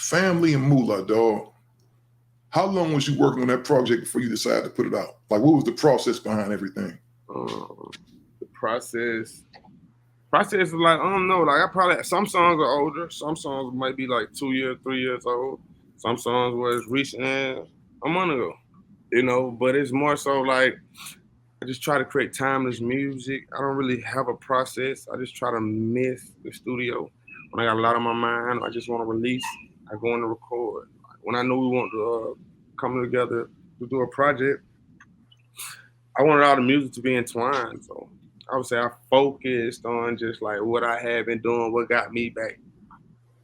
Family and Moolah, dog. How long was you working on that project before you decided to put it out? Like, what was the process behind everything? The process is like, I don't know. Like, I probably, some songs are older. Some songs might be like 2 years, 3 years old. Some songs were as recent as a month ago, you know, but it's more so like, I just try to create timeless music. I don't really have a process. I just try to miss the studio. When I got a lot on my mind, I just want to release, I go in to record. When I know we want to come together to do a project, I wanted all the music to be entwined. So I would say I focused on just like what I had been doing, what got me back,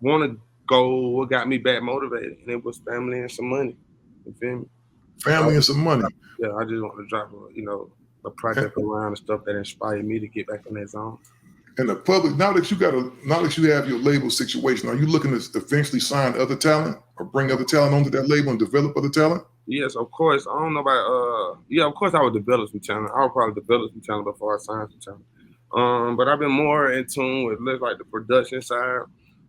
want to go, what got me back motivated. And it was family and some money. You feel me? Family and some money. Yeah, I just want to drop a project around the stuff that inspired me to get back in that zone. And the public, now that you have your label situation, are you looking to eventually sign other talent or bring other talent onto that label and develop other talent? Yes, of course. I don't know about of course I would develop some talent. I would probably develop some talent before I sign some talent. But I've been more in tune with like the production side.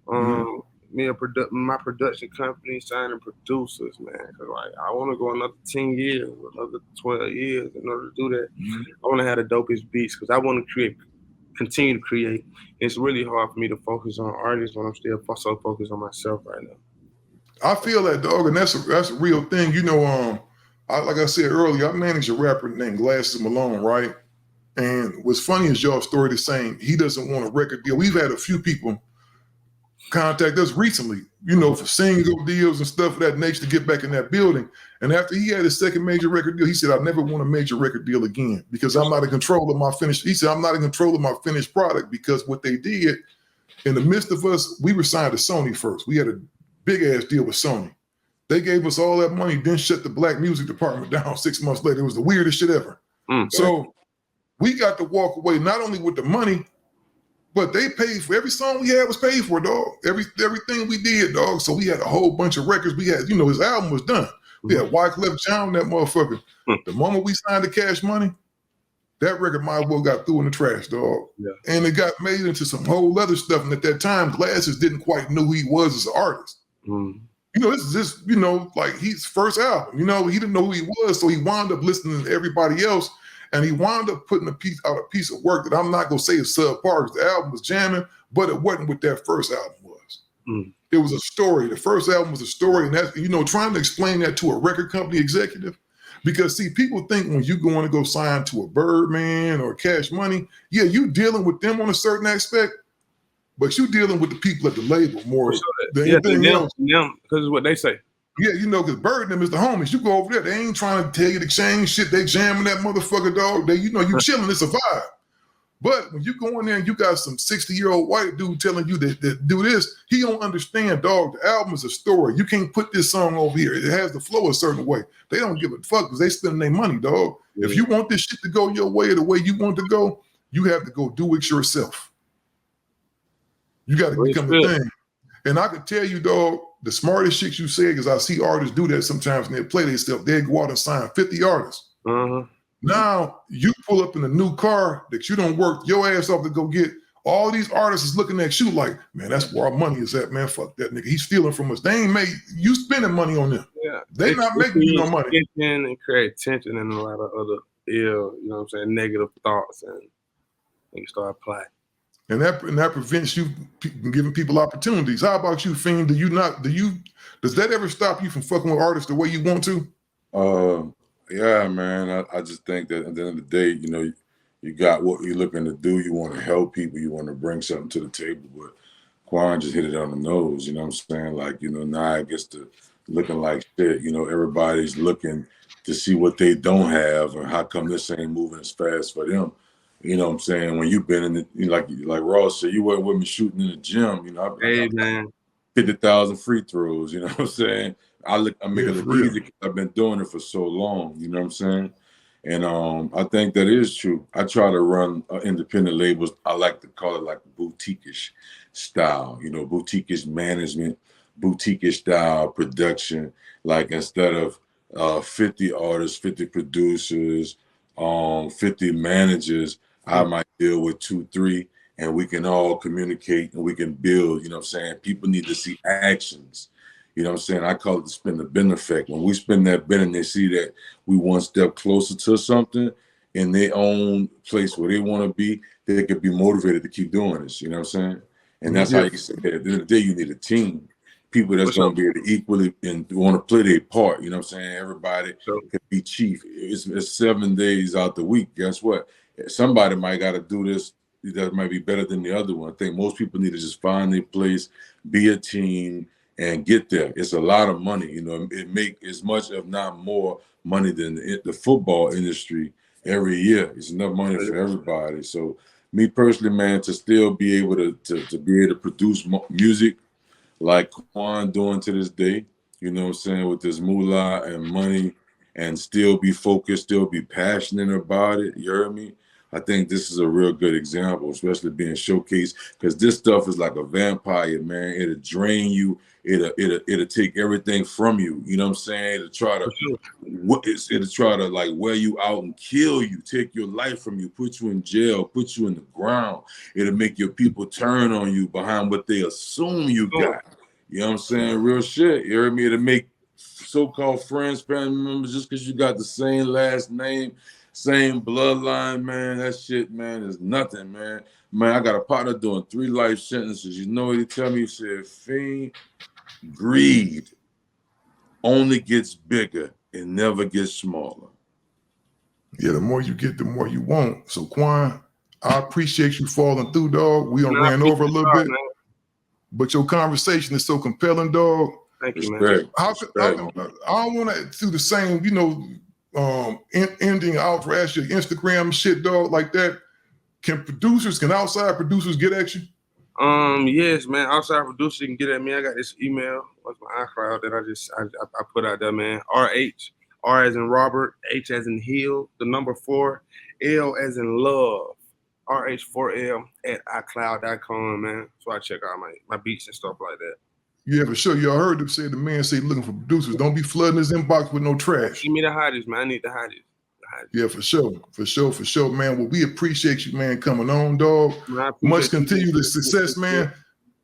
My production company signing producers, man. Cause like I want to go another 10 years, another 12 years in order to do that. I want to have the dopest beats because I want to continue to create. It's really hard for me to focus on artists when I'm still so focused on myself right now. I feel that, dog, and that's a real thing. You know, like I said earlier, I manage a rapper named Glasses Malone, right? And what's funny is y'all's story the same. He doesn't want a record deal. We've had a few people contact us recently, you know, for single deals and stuff of that nature to get back in that building. And after he had his second major record deal, he said, I never want a major record deal again because I'm not in control of my finished. He said, I'm not in control of my finished product because what they did in the midst of us, we were signed to Sony first. We had a big ass deal with Sony. They gave us all that money, then shut the black music department down 6 months later. It was the weirdest shit ever. So we got to walk away not only with the money, but they paid for every song we had was paid for, dog. Everything we did, dog. So we had a whole bunch of records. We had, you know, his album was done. We had Wyclef Jean, that motherfucker. The moment we signed the Cash Money, that record might as well got threw in the trash, dog. Yeah. And it got made into some whole other stuff. And at that time, Glasses didn't quite know who he was as an artist. You know, this is just, you know, like his first album. You know, he didn't know who he was, so he wound up listening to everybody else. And he wound up putting a piece of work that I'm not gonna say is subpar because the album was jamming, but it wasn't what that first album was. It was a story. The first album was a story, and that's, you know, trying to explain that to a record company executive. Because see, people think when you going to go sign to a Birdman or Cash Money, yeah, you dealing with them on a certain aspect, but you dealing with the people at the label more than anything else. Because it's what they say. Yeah, you know, because Bird and them is the homies. You go over there, they ain't trying to tell you to change shit. They jamming that motherfucker, dog. They, you know, you chilling, it's a vibe. But when you go in there and you got some 60-year-old white dude telling you that do this, he don't understand, dog. The album is a story. You can't put this song over here. It has to flow a certain way. They don't give a fuck because they spending their money, dog. Yeah. If you want this shit to go your way or the way you want to go, you have to go do it yourself. You got to become the thing. And I can tell you, dog, the smartest shit you say, because I see artists do that sometimes when they play themselves. They go out and sign 50 artists. Now you pull up in a new car that you don't work your ass off to go get. All these artists is looking at you like, man, that's where our money is at, man. Fuck that nigga. He's stealing from us. They ain't made you spending money on them. Yeah, they not making you no money. And create tension and a lot of other you know what I'm saying, negative thoughts, and you start applying. And that prevents you from giving people opportunities. How about you, Fiend? Does that ever stop you from fucking with artists the way you want to? Yeah, man. I just think that at the end of the day, you know, you got what you're looking to do. You want to help people. You want to bring something to the table. But Quan just hit it on the nose. You know what I'm saying? Like, you know, now it gets to looking like shit. You know, everybody's looking to see what they don't have and how come this ain't moving as fast for them. You know what I'm saying? When you've been in the, you know, like Ross said, you weren't with me shooting in the gym. You know, man, 50,000 free throws. You know what I'm saying? I make it look easy because I've been doing it for so long. You know what I'm saying? And I think that is true. I try to run independent labels. I like to call it like boutique-ish style. You know, boutique-ish management, boutique-ish style production. Like instead of 50 artists, 50 producers, 50 managers, I might deal with 2, 3, and we can all communicate and we can build, you know what I'm saying? People need to see actions. You know what I'm saying? I call it the spin the bin effect. When we spin that bin and they see that we one step closer to something in their own place where they want to be, they could be motivated to keep doing this. You know what I'm saying? And that's how you say that. At the end of the day, you need a team. People that's going to be able to equally and want to play their part. You know what I'm saying? Everybody can be chief. It's 7 days out the week. Guess what? Somebody might got to do this that might be better than the other one. I think most people need to just find their place, be a team, and get there. It's a lot of money. You know, it make as much, if not more, money than the football industry every year. It's enough money for everybody. So me personally, man, to still be able to be able to produce music like Quan doing to this day, you know what I'm saying, with this moolah and money, and still be focused, still be passionate about it, you heard me? I think this is a real good example, especially being showcased, because this stuff is like a vampire, man. It'll drain you. It'll take everything from you. You know what I'm saying? It'll try to like wear you out and kill you, take your life from you, put you in jail, put you in the ground. It'll make your people turn on you behind what they assume you got. You know what I'm saying? Real shit. You heard me? It'll make so-called friends, family members, just because you got the same last name, same bloodline, man. That shit, man, is nothing, man. Man, I got a partner doing 3 life sentences. You know what he tell me? He said, Fiend, greed only gets bigger. It never gets smaller. Yeah, the more you get, the more you want. So, Quan, I appreciate you falling through, dog. We ran over a little bit, man. But your conversation is so compelling, dog. Thank you, man. I don't want to do the same, you know, ending out for your Instagram shit, dog, like that. Can outside producers get at you? Yes, man. Outside producers can get at me. I got this email. What's my iCloud that I put out there, man. RH, R as in Robert, H as in Hill, the number 4, L as in love, RH4L at iCloud.com, man. So I check out my beats and stuff like that. Yeah, for sure. Y'all heard them say the man say looking for producers. Don't be flooding his inbox with no trash. Give me the hottest, man. I need the hottest. Yeah, for sure, man. Well, we appreciate you, man, coming on, dog. Much continued success, man.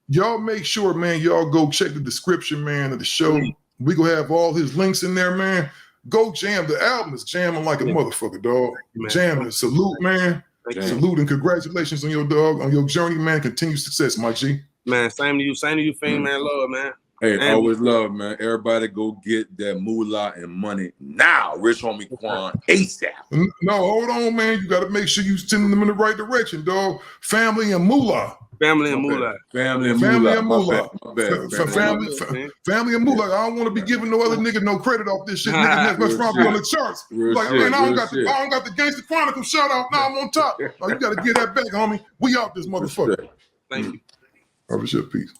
Y'all make sure, man, y'all go check the description, man, of the show. We gonna have all his links in there, man. Go jam. The album is jamming like a motherfucker, dog. Jamming. Salute, man. Salute and congratulations on your dog, on your journey, man. Continued success, my G. Man, same to you, Fiend, man. Love, man. Hey, always love, man. Everybody go get that moolah and money now. Rich homie Quan ASAP. No, hold on, man. You got to make sure you send them in the right direction, dog. Family and moolah. Family and moolah. Family and moolah. Family and moolah. I don't want to be giving no other nigga no credit off this shit. Nigga, that's probably on the charts. Like, man, I don't got the Gangster Chronicles shout out. Now I'm on top. Like, you got to get that back, homie. We out this motherfucker. Thank you. All right, peace.